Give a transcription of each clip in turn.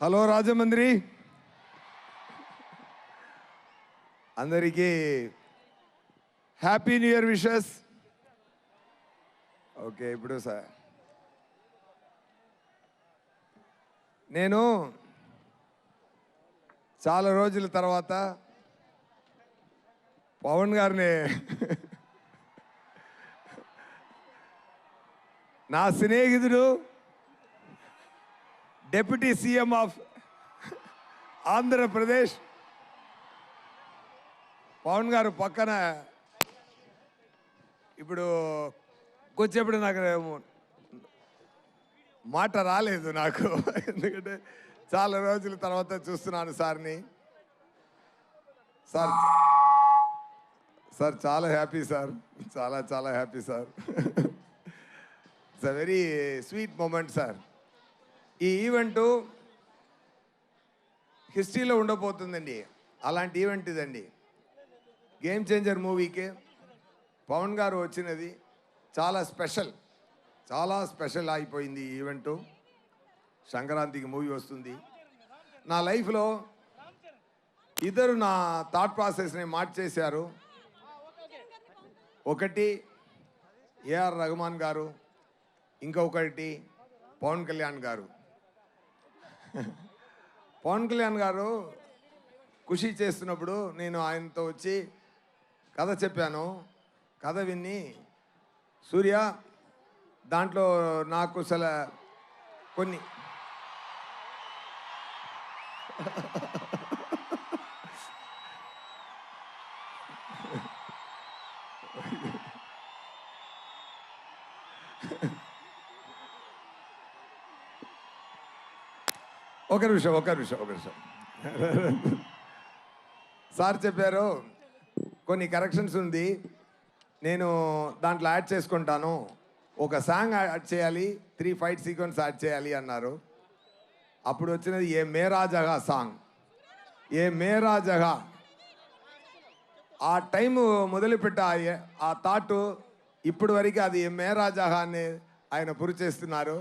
Hello Rajahmundry అందరికీ happy new year wishes. Okay, ఇప్పుడు sir నేను చాలా రోజుల తర్వాత పవన్ గారిని నా స్నేహితుడు deputy CM of Andhra Pradesh Pavan garu పక్కన ఇప్పుడు కొంచెప్పుడు నాకు మాట రాలేదు నాకు, ఎందుకంటే చాలా రోజుల తర్వాత చూస్తున్నాను సార్ని. సార్ సార్ చాలా హ్యాపీ సార్, చాలా చాలా happy sir. It's a very sweet moment sir. ఈ ఈవెంటు హిస్టరీలో ఉండబోతుందండి. అలాంటి ఈవెంట్ ఇదండి. గేమ్ చేంజర్ మూవీకి పవన్ గారు వచ్చినది చాలా స్పెషల్, చాలా స్పెషల్ అయిపోయింది ఈ ఈవెంటు. సంక్రాంతికి మూవీ వస్తుంది. నా లైఫ్లో ఇద్దరు నా థాట్ ప్రాసెస్ని మార్చేశారు. ఒకటి ఏఆర్ రెహమాన్ గారు, ఇంకొకటి పవన్ కళ్యాణ్ గారు. పవన్ కళ్యాణ్ గారు ఖుషి చేస్తున్నప్పుడు నేను ఆయనతో వచ్చి కథ చెప్పాను. కథ విని సూర్య దాంట్లో నాకు కొన్ని ఒక నిమిషం సార్ చెప్పారు కొన్ని కరెక్షన్స్ ఉంది, నేను దాంట్లో యాడ్ చేసుకుంటాను, ఒక సాంగ్ యాడ్ చేయాలి, 3 ఫైట్ సీక్వెన్స్ యాడ్ చేయాలి అన్నారు. అప్పుడు వచ్చినది ఏ మేరా జగా సాంగ్. ఏ మేరా జగా ఆ టైం మొదలుపెట్ట ఆ థాట్ ఇప్పటి వరకు అది ఏ మేరా జగా అని ఆయన పురి చేస్తున్నారు.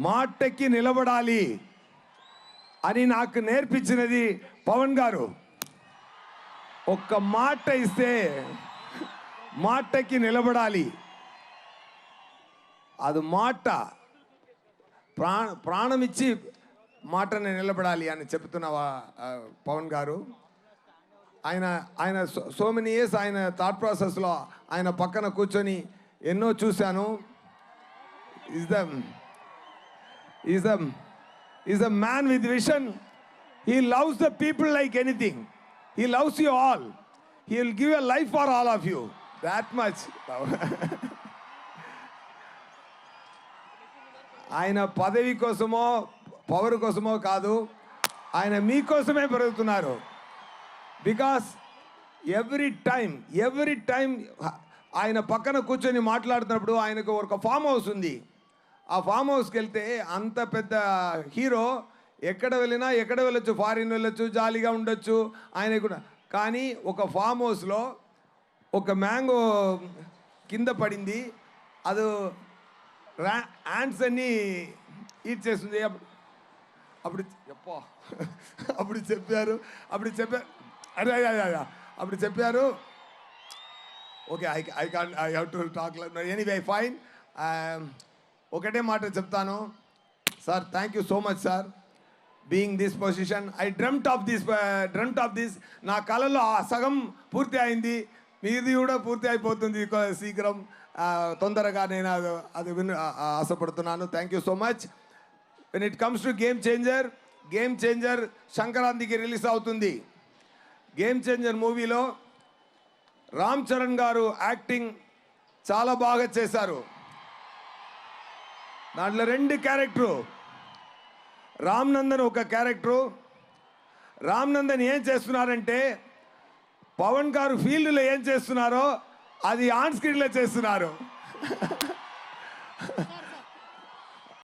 మాటకి నిలబడాలి అని నాకు నేర్పించినది పవన్ గారు. ఒక్క మాట ఇస్తే మాటకి నిలబడాలి. అది మాట ప్రాణమిచ్చి మాటని నిలబడాలి అని చెప్తున్న పవన్ గారు. ఆయన సో మెనీ ఇయర్స్ ఆయన థాట్ ప్రాసెస్లో ఆయన పక్కన కూర్చొని ఎన్నో చూశాను. He's a man with vision. He loves the people like anything. He loves you all. He will give a life for all of you. That much. ఆయన పదవి కోసమో పవర్ కోసమో కాదు, ఆయన మీకోసమే పెరుగుతున్నారు. బికాస్ ఎవ్రీ టైం ఆయన పక్కన కూర్చొని మాట్లాడుతున్నప్పుడు ఆయనకు ఒక ఫామ్ హౌస్ ఉంది. ఆ ఫామ్ హౌస్కి వెళ్తే అంత పెద్ద హీరో ఎక్కడ వెళ్ళొచ్చు, ఫారిన్ వెళ్ళొచ్చు, జాలీగా ఉండొచ్చు ఆయన కూడా. కానీ ఒక ఫామ్ హౌస్లో ఒక మ్యాంగో కింద పడింది, అది యాంట్స్ అన్నీ ఈట్ చేస్తుంది. అప్పుడు చెప్పారు okay, I have to talk anyway fine. ఒకటే మాట చెప్తాను sir, thank you so much sir being this position. I dreamt of this. నా కళలో ఆ సగం పూర్తి అయింది, మీది కూడా పూర్తి అయిపోతుంది శీఘ్రం, తొందరగా. నేను అది ఆశపడుతున్నాను. Thank you so much. When it comes to game changer సంక్రాంతికి రిలీజ్ అవుతుంది. గేమ్ చేంజర్ మూవీలో రామ్ చరణ్ గారు యాక్టింగ్ చాలా బాగా చేశారు. దాంట్లో 2 క్యారెక్టరు. రామ్ నందన్ ఒక క్యారెక్టరు. రామ్ నందన్ ఏం చేస్తున్నారంటే పవన్ గారు ఫీల్డ్లో ఏం చేస్తున్నారో అది ఆన్ స్క్రీన్లో చేస్తున్నారు.